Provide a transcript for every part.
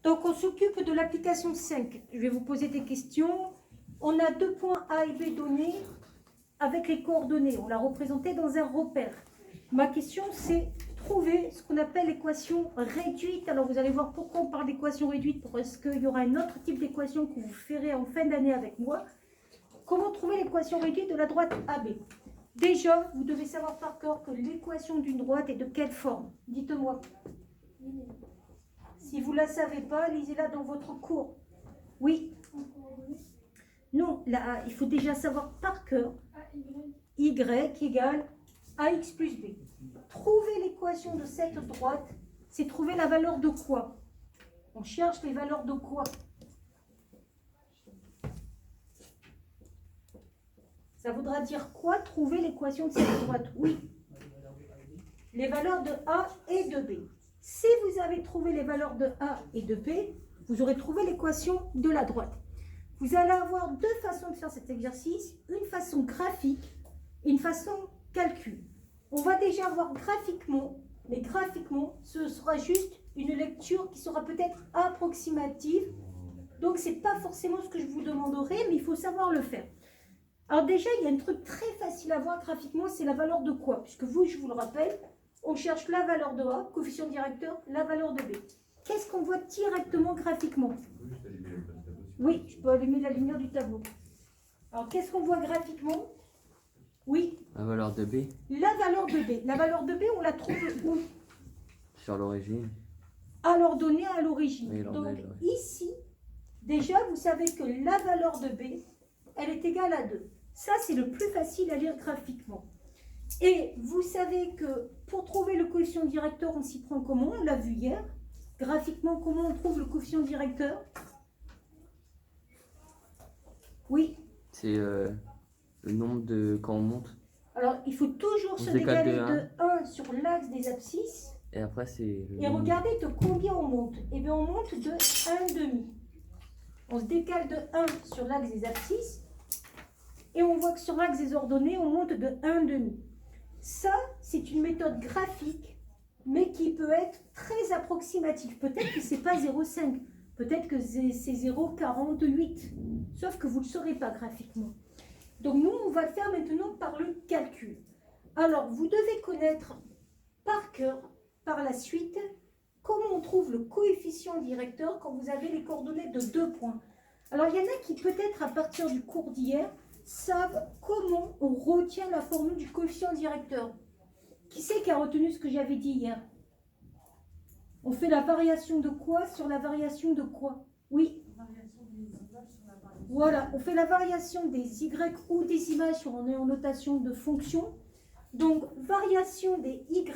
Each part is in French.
Donc, on s'occupe de l'application 5. Je vais vous poser des questions. On a 2 points A et B donnés avec les coordonnées. On l'a représenté dans un repère. Ma question, c'est trouver ce qu'on appelle l'équation réduite. Alors, vous allez voir pourquoi on parle d'équation réduite, parce qu'il y aura un autre type d'équation que vous ferez en fin d'année avec moi. Comment trouver l'équation réduite de la droite AB? Déjà, vous devez savoir par cœur que l'équation d'une droite est de quelle forme? Dites-moi. Si vous ne la savez pas, lisez-la dans votre cours. Oui. Non, là, il faut déjà savoir par cœur y égale ax plus b. Trouver l'équation de cette droite, c'est trouver la valeur de quoi? On cherche les valeurs de quoi? Ça voudra dire quoi trouver l'équation de cette droite? Oui. Les valeurs de A et de B. Si vous avez trouvé les valeurs de A et de B, vous aurez trouvé l'équation de la droite. Vous allez avoir 2 façons de faire cet exercice, une façon graphique et une façon calcul. On va déjà voir graphiquement, mais graphiquement, ce sera juste une lecture qui sera peut-être approximative. Donc, ce n'est pas forcément ce que je vous demanderai, mais il faut savoir le faire. Alors déjà, il y a un truc très facile à voir graphiquement, c'est la valeur de quoi? Puisque vous, je vous le rappelle, on cherche la valeur de A, coefficient directeur, la valeur de B. Qu'est-ce qu'on voit directement graphiquement? Oui, je peux allumer la lumière du tableau. Alors, qu'est-ce qu'on voit graphiquement? Oui. La valeur de B. La valeur de B. La valeur de B, on la trouve où? Sur l'origine. À l'ordonnée à l'origine. Oui, donc, ici, déjà, vous savez que la valeur de B, elle est égale à 2. Ça, c'est le plus facile à lire graphiquement. Et vous savez que pour trouver le coefficient directeur, on s'y prend comment? On l'a vu hier. Graphiquement, comment on trouve le coefficient directeur? Oui. C'est le nombre de... quand on monte. Alors, il faut toujours se décaler de 1 sur l'axe des abscisses. Et après, c'est... Et regardez de combien on monte. Eh bien, on monte de 1,5. On se décale de 1 sur l'axe des abscisses. Et on voit que sur l'axe des ordonnées, on monte de 1,5. Ça, c'est une méthode graphique, mais qui peut être très approximative. Peut-être que ce n'est pas 0,5. Peut-être que c'est 0,48. Sauf que vous ne le saurez pas graphiquement. Donc nous, on va le faire maintenant par le calcul. Alors, vous devez connaître par cœur, par la suite, comment on trouve le coefficient directeur quand vous avez les coordonnées de 2 points. Alors, il y en a qui, peut-être à partir du cours d'hier, savent comment on retient la formule du coefficient directeur. Qui c'est qui a retenu ce que j'avais dit hier? On fait la variation de quoi sur la variation de quoi? Oui. Voilà, on fait la variation des y ou des images si on est en notation de fonction. Donc, variation des y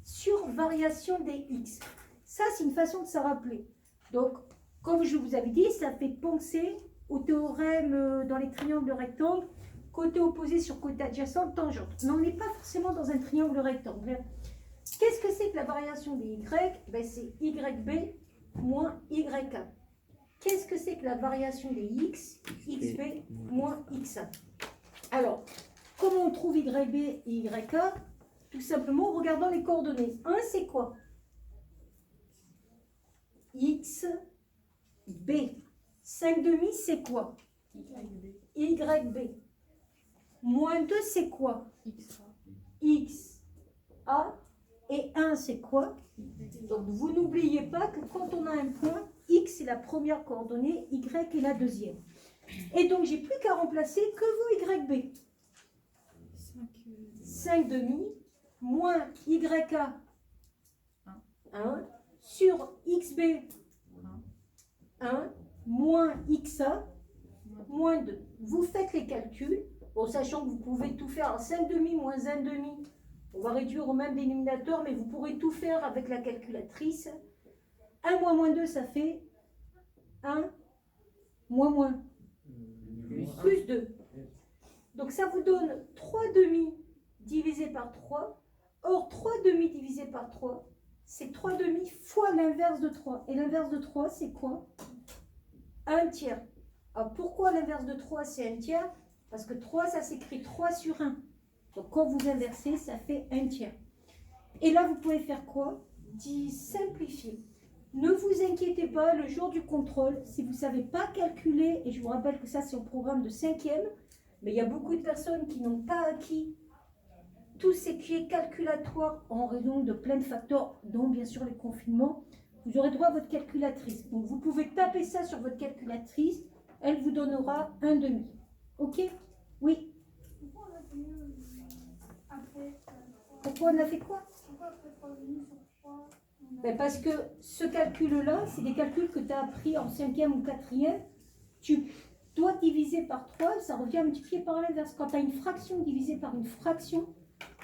sur variation des x. Ça, c'est une façon de se rappeler. Donc, comme je vous avais dit, ça fait penser au théorème dans les triangles rectangles, côté opposé sur côté adjacent, tangente. Mais on n'est pas forcément dans un triangle rectangle. Qu'est-ce que c'est que la variation des y? Ben, c'est YB moins YA. Qu'est-ce que c'est que la variation des x? XB moins XA. Alors, comment on trouve YB et YA? Tout simplement en regardant les coordonnées. 1, c'est quoi? XB. 5 demi, c'est quoi? YB. Moins 2, c'est quoi? XA. Et 1, c'est quoi? Donc, vous n'oubliez pas que quand on a un point, X est la première coordonnée, Y est la deuxième. Et donc, j'ai plus qu'à remplacer que vos YB. 5 demi moins YA 1 sur XB 1 moins XA moins 2. Vous faites les calculs, bon, sachant que vous pouvez tout faire en 5 demi moins 1 demi. On va réduire au même dénominateur, mais vous pourrez tout faire avec la calculatrice. 1 moins moins 2, ça fait 1 moins moins plus 2. Donc ça vous donne 3 demi divisé par 3. Or, 3 demi divisé par 3, c'est 3 demi fois l'inverse de 3. Et l'inverse de 3, c'est quoi? 1 tiers. Alors, pourquoi l'inverse de 3, c'est 1 tiers? Parce que 3, ça s'écrit 3 sur 1. Donc, quand vous inversez, ça fait 1 tiers. Et là, vous pouvez faire quoi? Simplifier. Ne vous inquiétez pas, le jour du contrôle, si vous ne savez pas calculer, et je vous rappelle que ça c'est au programme de 5e, mais il y a beaucoup de personnes qui n'ont pas acquis tout ce qui est calculatoire en raison de plein de facteurs, dont bien sûr les confinements, vous aurez droit à votre calculatrice. Donc vous pouvez taper ça sur votre calculatrice, elle vous donnera un demi. Ok? Oui. Pourquoi on a fait quoi? Ben parce que ce calcul-là, c'est des calculs que tu as appris en 5e ou 4e. Tu dois diviser par 3, ça revient à multiplier par l'inverse. Quand tu as une fraction divisée par une fraction,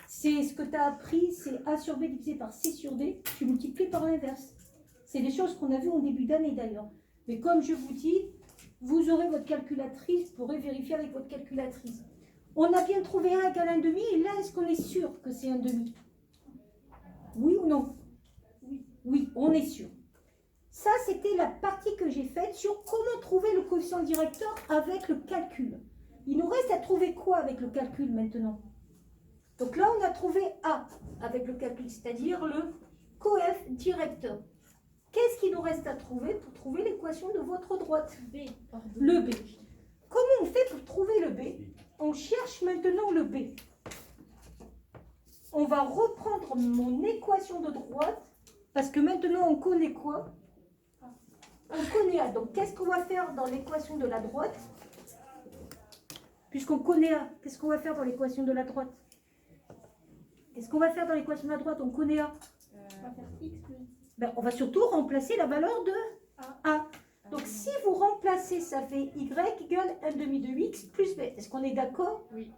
c'est ce que tu as appris, c'est A sur B divisé par C sur D, tu multiplies par l'inverse. C'est des choses qu'on a vues en début d'année d'ailleurs. Mais comme je vous dis, vous aurez votre calculatrice, vous pourrez vérifier avec votre calculatrice. On a bien trouvé 1 égale 1 demi, et là, est-ce qu'on est sûr que c'est 1 demi? Oui ou non? Oui, on est sûr. Ça, c'était la partie que j'ai faite sur comment trouver le coefficient directeur avec le calcul. Il nous reste à trouver quoi avec le calcul maintenant? Donc là, on a trouvé A avec le calcul, c'est-à-dire le coef directeur. Qu'est-ce qu'il nous reste à trouver pour trouver l'équation de votre droite? B, pardon. Le B. Comment on fait pour trouver le B? On cherche maintenant le B. On va reprendre mon équation de droite, parce que maintenant on connaît quoi? On connaît A. Donc qu'est-ce qu'on va faire dans l'équation de la droite? Puisqu'on connaît A, qu'est-ce qu'on va faire dans l'équation de la droite? Qu'est-ce qu'on va faire dans l'équation de la droite? On connaît A. On va faire X plus Ben, on va surtout remplacer la valeur de A. Donc si vous remplacez, ça fait Y égale 1 demi de X plus B. Est-ce qu'on est d'accord? Oui.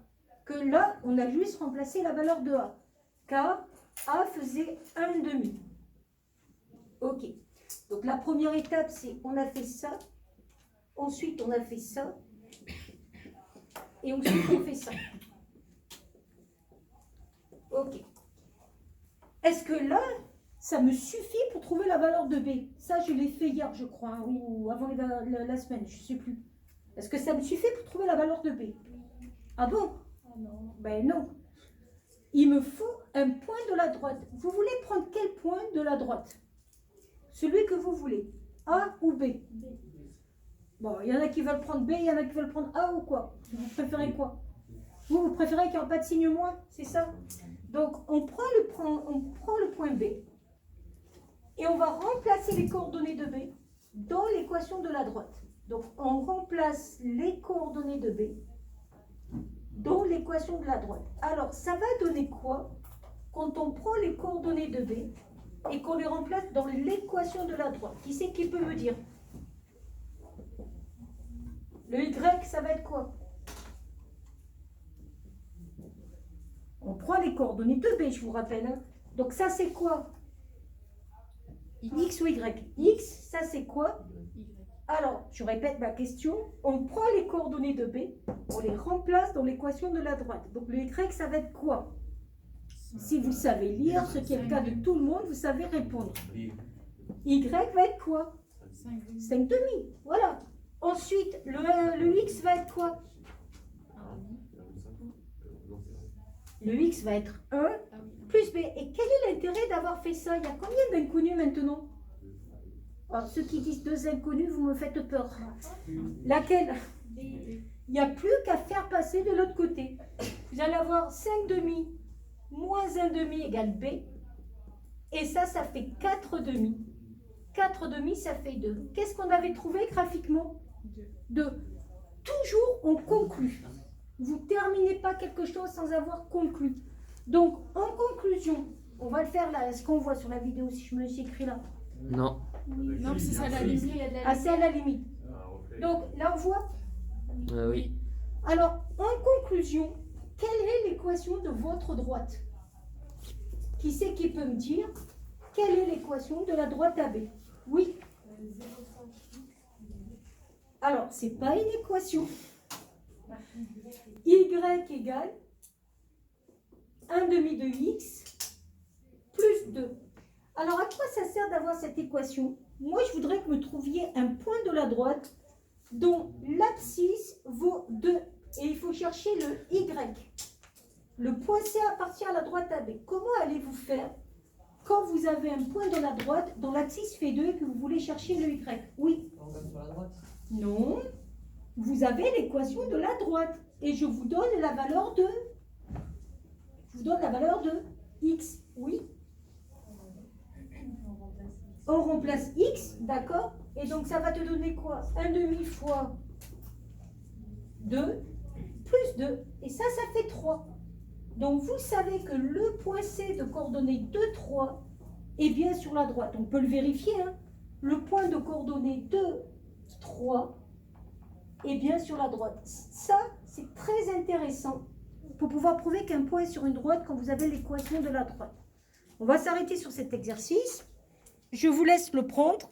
Que là, on a juste remplacé la valeur de A. Car A faisait 1 demi. Ok. Donc la première étape, c'est on a fait ça. Ensuite, on a fait ça. Et ensuite, on fait ça. Ok. Est-ce que là, ça me suffit pour trouver la valeur de B? Ça, je l'ai fait hier, je crois, hein, ou avant la semaine, je ne sais plus. Est-ce que ça me suffit pour trouver la valeur de B? Ah bon? Oh non. Ben non. Il me faut un point de la droite. Vous voulez prendre quel point de la droite? Celui que vous voulez. A ou B? B. Bon, il y en a qui veulent prendre B, il y en a qui veulent prendre A ou quoi? Vous préférez quoi? Vous préférez qu'il n'y ait pas de signe moins? C'est ça? Donc, on prend le point B et on va remplacer les coordonnées de B dans l'équation de la droite. Donc, on remplace les coordonnées de B dans l'équation de la droite. Alors, ça va donner quoi quand on prend les coordonnées de B et qu'on les remplace dans l'équation de la droite? Qui c'est qui peut me dire? Le Y, ça va être quoi? On prend les coordonnées de B, je vous rappelle. Hein. Donc ça, c'est quoi? X ou Y? X, ça, c'est quoi? Y. Alors, je répète ma question. On prend les coordonnées de B, on les remplace dans l'équation de la droite. Donc le Y, ça va être quoi? Si vous savez lire, ce qui est le cas de tout le monde, vous savez répondre. Y va être quoi? 5 demi. 5 demi. Voilà. Ensuite, le X va être quoi? 1 demi. Le X va être 1 Ah oui. plus B. Et quel est l'intérêt d'avoir fait ça? Il y a combien d'inconnus maintenant? Alors, ceux qui disent 2 inconnus, vous me faites peur. Laquelle? B. Il n'y a plus qu'à faire passer de l'autre côté. Vous allez avoir 5 demi moins 1 demi égale B. Et ça fait 4 demi. 4 demi, ça fait 2. Qu'est-ce qu'on avait trouvé graphiquement? 2. Toujours, on conclut. Vous ne terminez pas quelque chose sans avoir conclu. Donc, en conclusion, on va le faire là. Est-ce qu'on voit sur la vidéo si je me suis écrit là? Non. Non, c'est ça la limite. Il y a de la Ah, c'est à la limite. Donc, là, on voit. Oui. Alors, en conclusion, quelle est l'équation de votre droite? Qui c'est qui peut me dire quelle est l'équation de la droite AB? Oui. Alors, ce n'est pas une équation. Y égale 1 demi de X plus 2. Alors, à quoi ça sert d'avoir cette équation? Moi, je voudrais que vous trouviez un point de la droite dont l'abscisse vaut 2. Et il faut chercher le Y. Le point C appartient à la droite AB. Comment allez-vous faire quand vous avez un point dans la droite, dont l'axe fait 2 et que vous voulez chercher le y. Oui. On regarde sur la droite. Non. Vous avez l'équation de la droite. Et je vous donne la valeur de... Je vous donne la valeur de x. Oui. On remplace x, d'accord? Et donc ça va te donner quoi? 1 demi fois 2 plus 2. Et ça fait 3. Donc vous savez que le point C de coordonnées 2, 3 est bien sur la droite. On peut le vérifier. Hein. Le point de coordonnées 2, 3 est bien sur la droite. Ça, c'est très intéressant pour pouvoir prouver qu'un point est sur une droite quand vous avez l'équation de la droite. On va s'arrêter sur cet exercice. Je vous laisse le prendre.